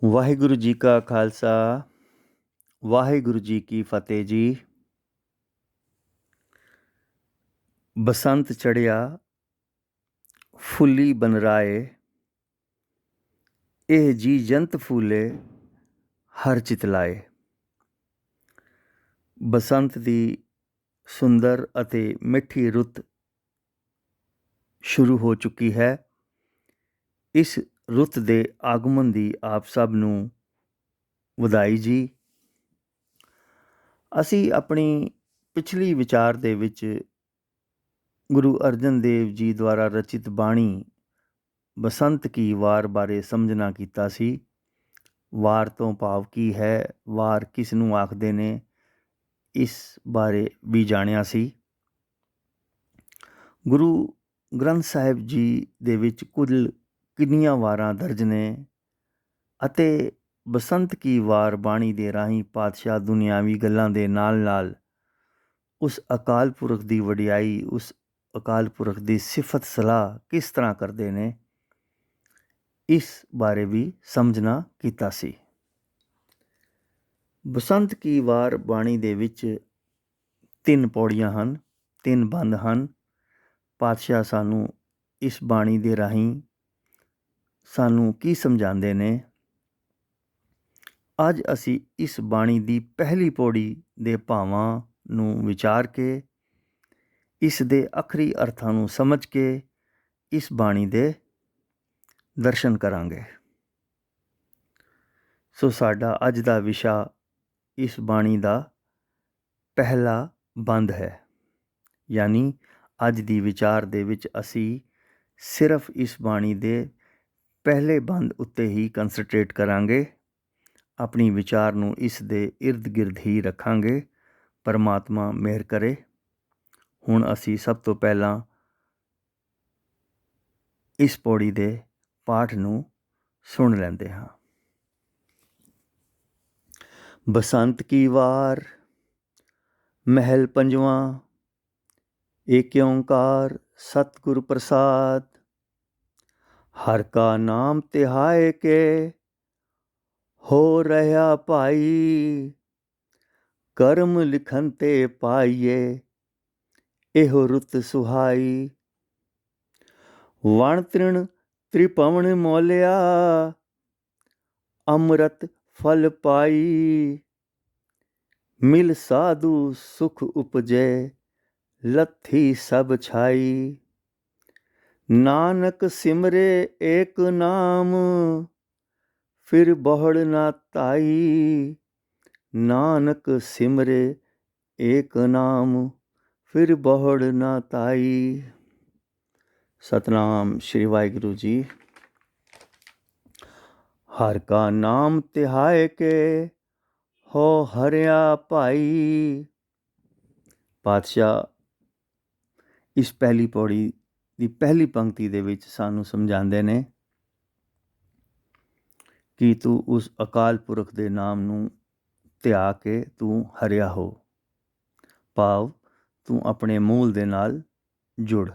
ਵਾਹਿਗੁਰੂ ਜੀ ਕਾ ਖਾਲਸਾ ਵਾਹਿਗੁਰੂ ਜੀ ਕੀ ਫਤਿਹ ਜੀ। ਬਸੰਤ ਚੜ੍ਹਿਆ ਫੁੱਲੀ ਬਨਰਾਏ, ਇਹ ਜੀ ਜੰਤ ਫੂਲੇ ਹਰ ਚਿਤਲਾਏ। ਬਸੰਤ ਦੀ ਸੁੰਦਰ ਅਤੇ ਮਿੱਠੀ ਰੁੱਤ ਸ਼ੁਰੂ ਹੋ ਚੁੱਕੀ ਹੈ। ਇਸ ਰੁੱਤ ਦੇ ਆਗਮਨ ਦੀ ਆਪ ਸਭ ਨੂੰ ਵਧਾਈ ਜੀ। ਅਸੀਂ ਆਪਣੀ ਪਿਛਲੀ ਵਿਚਾਰ ਦੇ ਵਿੱਚ ਗੁਰੂ ਅਰਜਨ ਦੇਵ ਜੀ ਦੁਆਰਾ ਰਚਿਤ ਬਾਣੀ ਬਸੰਤ ਕੀ ਵਾਰ ਬਾਰੇ ਸਮਝਣਾ ਕੀਤਾ ਸੀ। ਵਾਰ ਤੋਂ ਭਾਵ ਕੀ ਹੈ, ਵਾਰ ਕਿਸ ਨੂੰ ਆਖਦੇ ਨੇ, ਇਸ ਬਾਰੇ ਵੀ ਜਾਣਿਆ ਸੀ। ਗੁਰੂ ਗ੍ਰੰਥ ਸਾਹਿਬ ਜੀ ਦੇ ਵਿੱਚ ਕੁੱਲ ਕਿੰਨੀਆਂ ਵਾਰਾਂ ਦਰਜ ਨੇ ਅਤੇ ਬਸੰਤ ਕੀ ਵਾਰ ਬਾਣੀ ਦੇ ਰਾਹੀਂ ਪਾਤਸ਼ਾਹ ਦੁਨਿਆਵੀ ਗੱਲਾਂ ਦੇ ਨਾਲ ਨਾਲ ਉਸ ਅਕਾਲ ਪੁਰਖ ਦੀ ਵਡਿਆਈ, ਉਸ ਅਕਾਲ ਪੁਰਖ ਦੀ ਸਿਫਤ ਸਲਾਹ ਕਿਸ ਤਰ੍ਹਾਂ ਕਰਦੇ ਨੇ, ਇਸ ਬਾਰੇ ਵੀ ਸਮਝਣਾ ਕੀਤਾ ਸੀ। ਬਸੰਤ ਕੀ ਵਾਰ ਬਾਣੀ ਦੇ ਵਿੱਚ 3 ਪੌੜੀਆਂ ਹਨ, 3 ਬੰਦ ਹਨ। ਪਾਤਸ਼ਾਹ ਸਾਨੂੰ ਇਸ ਬਾਣੀ ਦੇ ਰਾਹੀਂ ਸਾਨੂੰ ਕੀ ਸਮਝਾਉਂਦੇ ਨੇ, ਅੱਜ ਅਸੀਂ ਇਸ ਬਾਣੀ ਦੀ ਪਹਿਲੀ ਪੌੜੀ ਦੇ ਭਾਵਾਂ ਨੂੰ ਵਿਚਾਰ ਕੇ, ਇਸ ਦੇ ਆਖਰੀ ਅਰਥਾਂ ਨੂੰ ਸਮਝ ਕੇ ਇਸ ਬਾਣੀ ਦੇ ਦਰਸ਼ਨ ਕਰਾਂਗੇ। ਸੋ ਸਾਡਾ ਅੱਜ ਦਾ ਵਿਸ਼ਾ ਇਸ ਬਾਣੀ ਦਾ ਪਹਿਲਾ ਬੰਦ ਹੈ, ਯਾਨੀ ਅੱਜ ਦੀ ਵਿਚਾਰ ਦੇ ਵਿੱਚ ਅਸੀਂ ਸਿਰਫ ਇਸ ਬਾਣੀ ਦੇ ਪਹਿਲੇ ਬੰਦ ਉੱਤੇ ਹੀ ਕੰਸਨਟਰੇਟ ਕਰਾਂਗੇ। ਆਪਣੀ ਵਿਚਾਰ ਨੂੰ ਇਸ ਦੇ ਇਰਦ ਗਿਰਦ ਹੀ ਰੱਖਾਂਗੇ। ਪਰਮਾਤਮਾ ਮਿਹਰ ਕਰੇ। ਹੁਣ ਅਸੀਂ ਸਭ ਤੋਂ ਪਹਿਲਾਂ ਇਸ ਪੌੜੀ ਦੇ ਪਾਠ ਨੂੰ ਸੁਣ ਲੈਂਦੇ ਹਾਂ। ਬਸੰਤ ਕੀ ਵਾਰ ਮਹਿਲ ਪੰਜਵਾਂ, ਏਕ ਓਂਕਾਰ ਸਤਿਗੁਰ ਪ੍ਰਸਾਦ। ਹਰ ਕਾ ਨਾਮ ਤਿਹਾਏ ਕੇ ਹੋ ਰਿਹਾ ਭਾਈ, ਕਰਮ ਲਿਖਨ ਤੇ ਪਾਈਏ ਇਹੋ ਰੁੱਤ ਸੁਹਾਈ। ਵਣ ਤ੍ਰਿਣ ਤ੍ਰਿਪਵਨ ਮੋਲਿਆ, ਅੰਮ੍ਰਿਤ ਫਲ ਪਾਈ। ਮਿਲ ਸਾਧੂ ਸੁਖ ਉਪਜੈ, ਲੱਥੀ ਸਭ ਛਾਈ। ਨਾਨਕ ਸਿਮਰੇ ਏਕ ਨਾਮ, ਫਿਰ ਬਹੁੜ ਨਾ ਤਾਈ। ਨਾਨਕ ਸਿਮਰੇ ਏਕ ਨਾਮ, ਫਿਰ ਬਹੁੜ ਨਾ ਤਾਈ। ਸਤਨਾਮ ਸ਼੍ਰੀ ਵਾਹਿਗੁਰੂ ਜੀ। ਹਰ ਕਾ ਨਾਮ ਤਿਹਾਏ ਕੇ ਹੋ ਹਰਿਆ ਭਾਈ। ਪਾਤਸ਼ਾਹ ਇਸ ਪਹਿਲੀ ਪੌੜੀ ਦੀ ਪਹਿਲੀ ਪੰਕਤੀ ਦੇ ਵਿੱਚ ਸਾਨੂੰ ਸਮਝਾਉਂਦੇ ਨੇ ਕਿ ਤੂੰ ਉਸ ਅਕਾਲ ਪੁਰਖ ਦੇ ਨਾਮ ਨੂੰ ਧਿਆ ਕੇ ਤੂੰ ਹਰਿਆ ਹੋ, ਭਾਵ ਤੂੰ ਆਪਣੇ ਮੂਲ ਦੇ ਨਾਲ ਜੁੜ।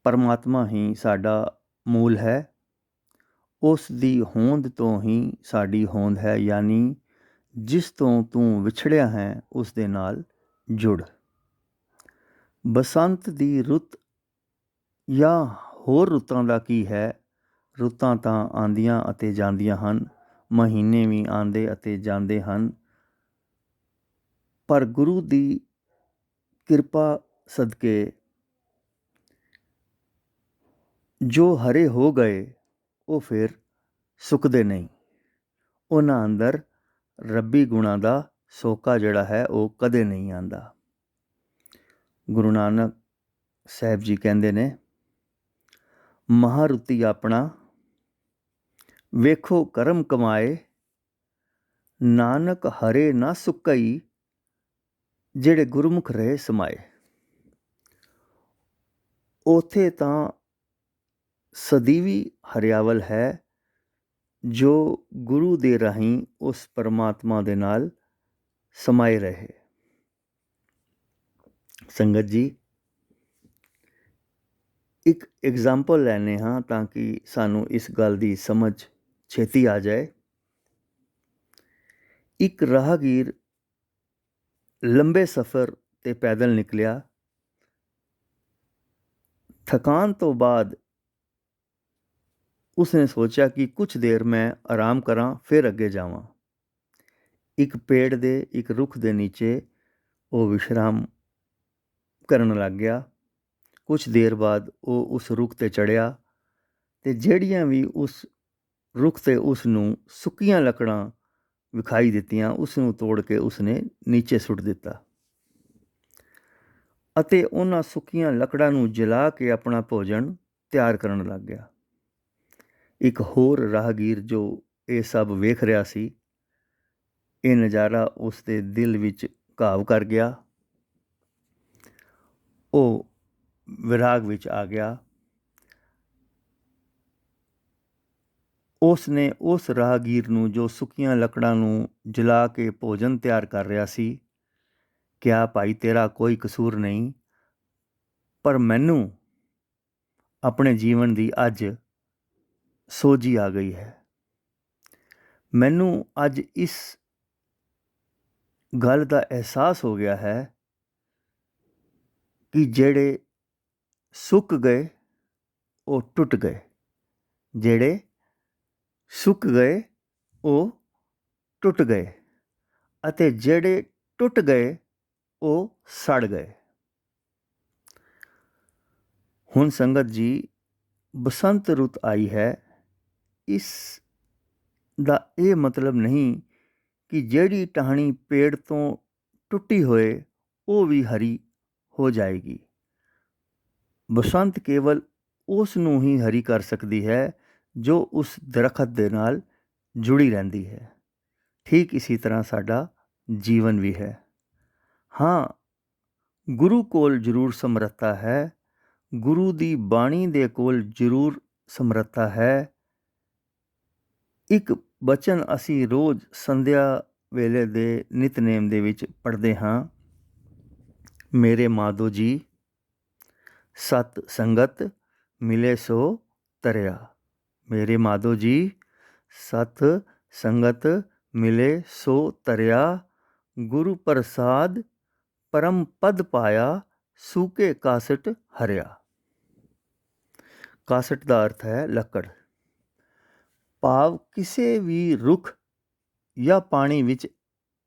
ਪਰਮਾਤਮਾ ਹੀ ਸਾਡਾ ਮੂਲ ਹੈ, ਉਸ ਦੀ ਹੋਂਦ ਤੋਂ ਹੀ ਸਾਡੀ ਹੋਂਦ ਹੈ, ਯਾਨੀ ਜਿਸ ਤੋਂ ਤੂੰ ਵਿਛੜਿਆ ਹੈ ਉਸ ਦੇ ਨਾਲ ਜੁੜ। ਬਸੰਤ ਦੀ ਰੁੱਤ ਜਾਂ ਹੋਰ ਰੁੱਤਾਂ ਦਾ ਕੀ ਹੈ, ਰੁੱਤਾਂ ਤਾਂ ਆਉਂਦੀਆਂ ਅਤੇ ਜਾਂਦੀਆਂ ਹਨ, ਮਹੀਨੇ ਵੀ ਆਉਂਦੇ ਅਤੇ ਜਾਂਦੇ ਹਨ, ਪਰ ਗੁਰੂ ਦੀ ਕਿਰਪਾ ਸਦਕੇ ਜੋ ਹਰੇ ਹੋ ਗਏ ਉਹ ਫਿਰ ਸੁੱਕਦੇ ਨਹੀਂ। ਉਹਨਾਂ ਅੰਦਰ ਰੱਬੀ ਗੁਣਾਂ ਦਾ ਸੋਕਾ ਜਿਹੜਾ ਹੈ ਉਹ ਕਦੇ ਨਹੀਂ ਆਉਂਦਾ। ਗੁਰੂ ਨਾਨਕ ਸਾਹਿਬ ਜੀ ਕਹਿੰਦੇ ਨੇ, ਮਹਾਰੁੱਤੀ ਆਪਣਾ ਵੇਖੋ ਕਰਮ ਕਮਾਏ। ਨਾਨਕ ਹਰੇ ਨਾ ਸੁੱਕਈ, ਜਿਹੜੇ ਗੁਰਮੁਖ ਰਹੇ ਸਮਾਏ। ਉੱਥੇ ਤਾਂ ਸਦੀਵੀ ਹਰਿਆਵਲ ਹੈ ਜੋ ਗੁਰੂ ਦੇ ਰਾਹੀਂ ਉਸ ਪਰਮਾਤਮਾ ਦੇ ਨਾਲ ਸਮਾਏ ਰਹੇ। ਸੰਗਤ ਜੀ, ਇੱਕ ਐਗਜ਼ਾਮਪਲ ਲੈਂਦੇ ਹਾਂ ਤਾਂ ਕਿ ਸਾਨੂੰ ਇਸ ਗੱਲ ਦੀ ਸਮਝ ਛੇਤੀ ਆ ਜਾਏ। ਇੱਕ ਰਾਹਗੀਰ ਲੰਬੇ ਸਫ਼ਰ 'ਤੇ ਪੈਦਲ ਨਿਕਲਿਆ। ਥਕਾਨ ਤੋਂ ਬਾਅਦ ਉਸਨੇ ਸੋਚਿਆ ਕਿ ਕੁਛ ਦੇਰ ਮੈਂ ਆਰਾਮ ਕਰਾਂ, ਫਿਰ ਅੱਗੇ ਜਾਵਾਂ। ਇੱਕ ਪੇੜ ਦੇ ਇੱਕ ਰੁੱਖ ਦੇ ਨੀਚੇ ਉਹ ਵਿਸ਼ਰਾਮ ਕਰਨ ਲੱਗ ਗਿਆ। ਕੁਛ ਦੇਰ ਬਾਅਦ ਉਹ ਉਸ ਰੁੱਖ 'ਤੇ ਚੜ੍ਹਿਆ ਅਤੇ ਜਿਹੜੀਆਂ ਵੀ ਉਸ ਰੁੱਖ 'ਤੇ ਉਸ ਨੂੰ ਸੁੱਕੀਆਂ ਲੱਕੜਾਂ ਵਿਖਾਈ ਦਿੱਤੀਆਂ, ਉਸ ਨੂੰ ਤੋੜ ਕੇ ਉਸਨੇ ਨੀਚੇ ਸੁੱਟ ਦਿੱਤਾ ਅਤੇ ਉਹਨਾਂ ਸੁੱਕੀਆਂ ਲੱਕੜਾਂ ਨੂੰ ਜਲਾ ਕੇ ਆਪਣਾ ਭੋਜਨ ਤਿਆਰ ਕਰਨ ਲੱਗ ਗਿਆ। ਇੱਕ ਹੋਰ ਰਾਹਗੀਰ ਜੋ ਇਹ ਸਭ ਵੇਖ ਰਿਹਾ ਸੀ, ਇਹ ਨਜ਼ਾਰਾ ਉਸ ਦੇ ਦਿਲ ਵਿੱਚ ਘਾਵ ਕਰ ਗਿਆ। ਉਹ ਵਿਰਾਗ ਵਿੱਚ ਆ ਗਿਆ। ਉਸ ਨੇ ਉਸ ਰਾਹਗੀਰ ਨੂੰ ਜੋ ਸੁੱਕੀਆਂ ਲੱਕੜਾਂ ਨੂੰ ਜਲਾ ਕੇ ਭੋਜਨ ਤਿਆਰ ਕਰ ਰਿਹਾ ਸੀ ਕਿਹਾ, ਭਾਈ ਤੇਰਾ ਕੋਈ ਕਸੂਰ ਨਹੀਂ, ਪਰ ਮੈਨੂੰ ਆਪਣੇ ਜੀਵਨ ਦੀ ਅੱਜ ਸੋਝੀ ਆ ਗਈ ਹੈ। ਮੈਨੂੰ ਅੱਜ ਇਸ ਗੱਲ ਦਾ ਅਹਿਸਾਸ ਹੋ ਗਿਆ ਹੈ ਕਿ ਜਿਹੜੇ ਸੁੱਕ ਗਏ ਉਹ ਟੁੱਟ ਗਏ, ਜਿਹੜੇ ਸੁੱਕ ਗਏ ਉਹ ਟੁੱਟ ਗਏ ਅਤੇ ਜਿਹੜੇ ਟੁੱਟ ਗਏ ਉਹ ਸੜ ਗਏ। ਹੁਣ ਸੰਗਤ ਜੀ, ਬਸੰਤ ਰੁੱਤ ਆਈ ਹੈ। ਇਸ ਦਾ ਇਹ ਮਤਲਬ ਨਹੀਂ ਕਿ ਜਿਹੜੀ ਟਾਹਣੀ ਪੇੜ ਤੋਂ ਟੁੱਟੀ ਹੋਏ ਉਹ ਵੀ ਹਰੀ ਹੋ ਜਾਏਗੀ। ਬਸੰਤ ਕੇਵਲ ਉਸ ਨੂੰ ਹੀ ਹਰੀ ਕਰ ਸਕਦੀ ਹੈ ਜੋ ਉਸ ਦਰਖਤ ਦੇ ਨਾਲ ਜੁੜੀ ਰਹਿੰਦੀ ਹੈ। ਠੀਕ ਇਸੀ ਤਰ੍ਹਾਂ ਸਾਡਾ ਜੀਵਨ ਵੀ ਹੈ। ਹਾਂ, ਗੁਰੂ ਕੋਲ ਜ਼ਰੂਰ ਸਮਰੱਥਾ ਹੈ, ਗੁਰੂ ਦੀ ਬਾਣੀ ਦੇ ਕੋਲ ਜ਼ਰੂਰ ਸਮਰੱਥਾ ਹੈ। ਇੱਕ ਬਚਨ ਅਸੀਂ ਰੋਜ਼ ਸੰਧਿਆ ਵੇਲੇ ਦੇ ਨਿਤਨੇਮ ਦੇ ਵਿੱਚ ਪੜ੍ਹਦੇ ਹਾਂ, ਮੇਰੇ ਮਾਧੋ ਜੀ ਸਤ ਸੰਗਤ ਮਿਲੇ ਸੋ ਤਰਿਆ। ਮੇਰੇ ਮਾਧੋ ਜੀ ਸਤ ਸੰਗਤ ਮਿਲੇ ਸੋ ਤਰਿਆ, ਗੁਰੂ ਪ੍ਰਸਾਦ ਪਰਮ ਪਦ ਪਾਇਆ, ਸੂਕੇ ਕਾਸਟ ਹਰਿਆ। ਕਾਸਟ ਦਾ ਅਰਥ ਹੈ ਲੱਕੜ। ਭਾਵ ਕਿਸੇ ਵੀ ਰੁੱਖ ਜਾਂ ਪਾਣੀ ਵਿੱਚ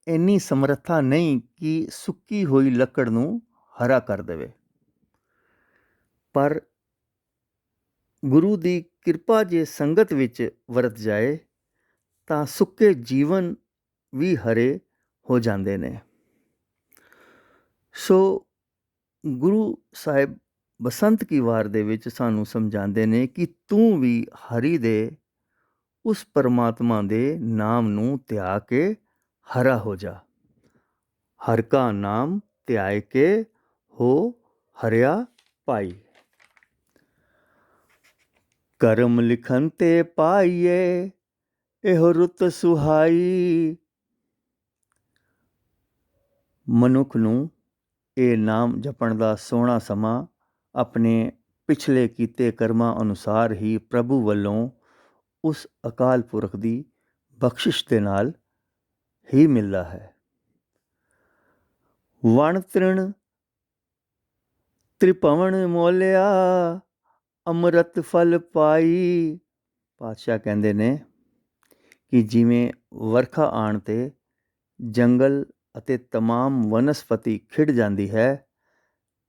ਇੰਨੀ ਸਮਰੱਥਾ ਨਹੀਂ ਕਿ ਸੁੱਕੀ ਹੋਈ ਲੱਕੜ ਨੂੰ ਹਰਾ ਕਰ ਦੇਵੇ, ਪਰ ਗੁਰੂ ਦੀ ਕਿਰਪਾ ਜੇ ਸੰਗਤ ਵਿੱਚ ਵਰਤ ਜਾਏ ਤਾਂ ਸੁੱਕੇ ਜੀਵਨ ਵੀ ਹਰੇ ਹੋ ਜਾਂਦੇ ਨੇ। ਸੋ ਗੁਰੂ ਸਾਹਿਬ ਬਸੰਤ ਕੀ ਵਾਰ ਦੇ ਵਿੱਚ ਸਾਨੂੰ ਸਮਝਾਉਂਦੇ ਨੇ ਕਿ ਤੂੰ ਵੀ ਹਰੀ ਦੇ ਉਸ ਪਰਮਾਤਮਾ ਦੇ ਨਾਮ ਨੂੰ ਧਿਆ ਕੇ ਹਰਾ ਹੋ ਜਾ। ਹਰ ਕਾ ਨਾਮ ਧਿਆਏ ਕੇ ਹੋ ਹਰਿਆ ਪਾਈ। ਕਰਮ ਲਿਖਨ ਤੇ ਪਾਈਏ ਇਹੋ ਰੁੱਤ ਸੁਹਾਈ। ਮਨੁੱਖ ਨੂੰ ਇਹ ਨਾਮ ਜਪਣ ਦਾ ਸੋਹਣਾ ਸਮਾਂ ਆਪਣੇ ਪਿਛਲੇ ਕੀਤੇ ਕਰਮਾਂ ਅਨੁਸਾਰ ਹੀ ਪ੍ਰਭੂ ਵੱਲੋਂ ਉਸ ਅਕਾਲ ਪੁਰਖ ਦੀ ਬਖਸ਼ਿਸ਼ ਦੇ ਨਾਲ ਹੀ ਮਿਲਦਾ ਹੈ। ਵਣ ਤ੍ਰਿਣ ਤ੍ਰਿਭਵਨ ਮੋਲਿਆ, ਅੰਮ੍ਰਿਤ ਫਲ ਪਾਈ। ਪਾਤਸ਼ਾਹ ਕਹਿੰਦੇ ਨੇ ਕਿ ਜਿਵੇਂ ਵਰਖਾ ਆਉਣ 'ਤੇ ਜੰਗਲ ਅਤੇ ਤਮਾਮ ਵਨਸਪਤੀ ਖਿੜ ਜਾਂਦੀ ਹੈ,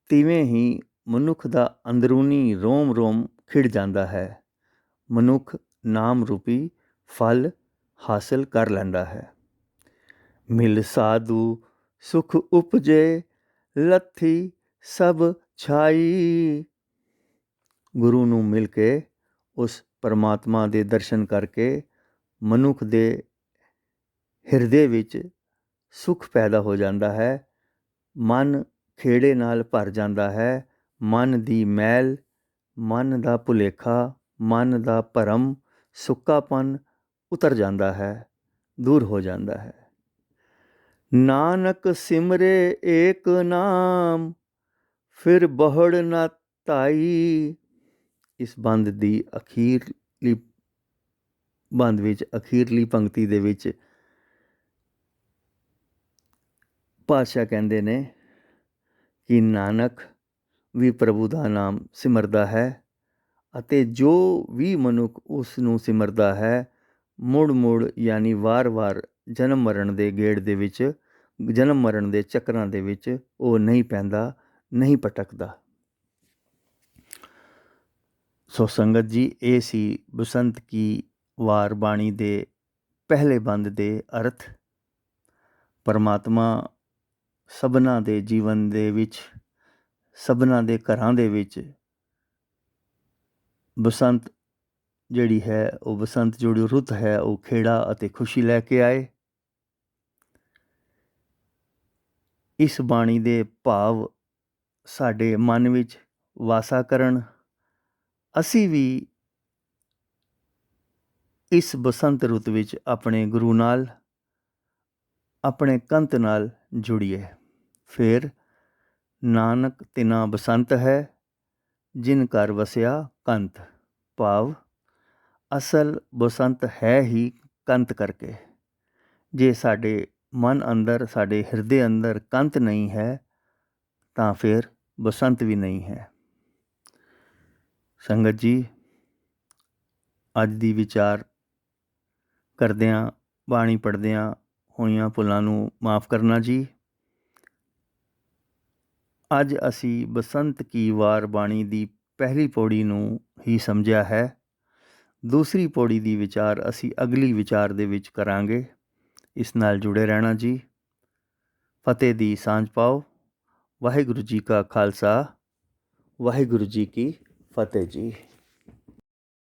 ਤਿਵੇਂ ਹੀ ਮਨੁੱਖ ਦਾ ਅੰਦਰੂਨੀ ਰੋਮ ਰੋਮ ਖਿੜ ਜਾਂਦਾ ਹੈ। ਮਨੁੱਖ ਨਾਮ ਰੂਪੀ ਫਲ ਹਾਸਲ ਕਰ ਲੈਂਦਾ ਹੈ। ਮਿਲ ਸਾਧੂ ਸੁਖ ਉਪਜੇ, ਲੱਥੀ ਸਭ ਛਾਈ। ਗੁਰੂ ਨੂੰ ਮਿਲ ਕੇ ਉਸ ਪਰਮਾਤਮਾ ਦੇ ਦਰਸ਼ਨ ਕਰਕੇ ਮਨੁੱਖ ਦੇ ਹਿਰਦੇ ਵਿੱਚ ਸੁੱਖ ਪੈਦਾ ਹੋ ਜਾਂਦਾ ਹੈ। ਮਨ ਖੇੜੇ ਨਾਲ ਭਰ ਜਾਂਦਾ ਹੈ। ਮਨ ਦੀ ਮੈਲ, ਮਨ ਦਾ ਭੁਲੇਖਾ, ਮਨ ਦਾ ਭਰਮ, ਸੁੱਕਾਪਨ ਉਤਰ ਜਾਂਦਾ ਹੈ, ਦੂਰ ਹੋ ਜਾਂਦਾ ਹੈ। ਨਾਨਕ ਸਿਮਰੇ ਏਕ ਨਾਮ, ਫਿਰ ਬਹੁੜ ਨਾ ਧਾਈ। ਇਸ ਬੰਦ ਦੀ ਅਖੀਰਲੀ ਬੰਦ ਵਿੱਚ ਅਖੀਰਲੀ ਪੰਕਤੀ ਦੇ ਵਿੱਚ ਪਾਤਸ਼ਾਹ ਕਹਿੰਦੇ ਨੇ ਕਿ ਨਾਨਕ ਵੀ ਪ੍ਰਭੂ ਦਾ ਨਾਮ ਸਿਮਰਦਾ ਹੈ ਅਤੇ ਜੋ ਵੀ ਮਨੁੱਖ ਉਸ ਨੂੰ ਸਿਮਰਦਾ ਹੈ ਮੁੜ ਮੁੜ ਯਾਨੀ ਵਾਰ-ਵਾਰ ਜਨਮ ਮਰਨ ਦੇ ਗੇੜ ਦੇ ਵਿੱਚ, ਜਨਮ ਮਰਨ ਦੇ ਚੱਕਰਾਂ ਦੇ ਵਿੱਚ ਉਹ ਨਹੀਂ ਪੈਂਦਾ, ਨਹੀਂ ਭਟਕਦਾ। ਸੋ ਸੰਗਤ ਜੀ, ਇਹ ਸੀ ਬਸੰਤ ਕੀ ਵਾਰ ਬਾਣੀ ਦੇ ਪਹਿਲੇ ਬੰਦ ਦੇ ਅਰਥ। ਪਰਮਾਤਮਾ ਸਭਨਾਂ ਦੇ ਜੀਵਨ ਦੇ ਵਿੱਚ, ਸਭਨਾਂ ਦੇ ਘਰਾਂ ਦੇ ਵਿੱਚ ਬਸੰਤ ਜਿਹੜੀ ਹੈ, ਉਹ ਬਸੰਤ ਜਿਹੜੀ ਰੁੱਤ ਹੈ, ਉਹ ਖੇੜਾ ਅਤੇ ਖੁਸ਼ੀ ਲੈ ਕੇ ਆਏ। ਇਸ ਬਾਣੀ ਦੇ ਭਾਵ ਸਾਡੇ ਮਨ ਵਿੱਚ ਵਾਸਾ ਕਰਨ। ਅਸੀਂ ਵੀ ਇਸ ਬਸੰਤ ਰੁੱਤ ਵਿੱਚ ਆਪਣੇ ਗੁਰੂ ਨਾਲ, ਆਪਣੇ ਕੰਤ ਨਾਲ ਜੁੜੀਏ। ਫਿਰ ਨਾਨਕ ਤਿਨਾ ਬਸੰਤ ਹੈ ਜਿਨ ਘਰ ਵਸਿਆ ਕੰਤ। ਭਾਵ ਅਸਲ ਬਸੰਤ ਹੈ ਹੀ ਕੰਤ ਕਰਕੇ। ਜੇ ਸਾਡੇ ਮਨ ਅੰਦਰ, ਸਾਡੇ ਹਿਰਦੇ ਅੰਦਰ ਕੰਤ ਨਹੀਂ ਹੈ ਤਾਂ ਫਿਰ ਬਸੰਤ ਵੀ ਨਹੀਂ ਹੈ। ਸੰਗਤ ਜੀ, ਅੱਜ ਦੀ ਵਿਚਾਰ ਕਰਦਿਆਂ, ਬਾਣੀ ਪੜ੍ਹਦਿਆਂ ਹੋਈਆਂ ਭੁੱਲਾਂ ਨੂੰ ਮਾਫ਼ ਕਰਨਾ ਜੀ। ਅੱਜ ਅਸੀਂ ਬਸੰਤ ਕੀ ਵਾਰ ਬਾਣੀ ਦੀ ਪਹਿਲੀ ਪੌੜੀ ਨੂੰ ਹੀ ਸਮਝਿਆ ਹੈ। ਦੂਸਰੀ ਪੌੜੀ ਦੀ ਵਿਚਾਰ ਅਸੀਂ ਅਗਲੀ ਵਿਚਾਰ ਦੇ ਵਿੱਚ ਕਰਾਂਗੇ। ਇਸ ਨਾਲ ਜੁੜੇ ਰਹਿਣਾ ਜੀ। ਫਤਿਹ ਦੀ ਸਾਂਝ ਪਾਓ। ਵਾਹਿਗੁਰੂ ਜੀ ਕਾ ਖਾਲਸਾ, ਵਾਹਿਗੁਰੂ ਜੀ ਕੀ ਫਤਿਹ ਜੀ।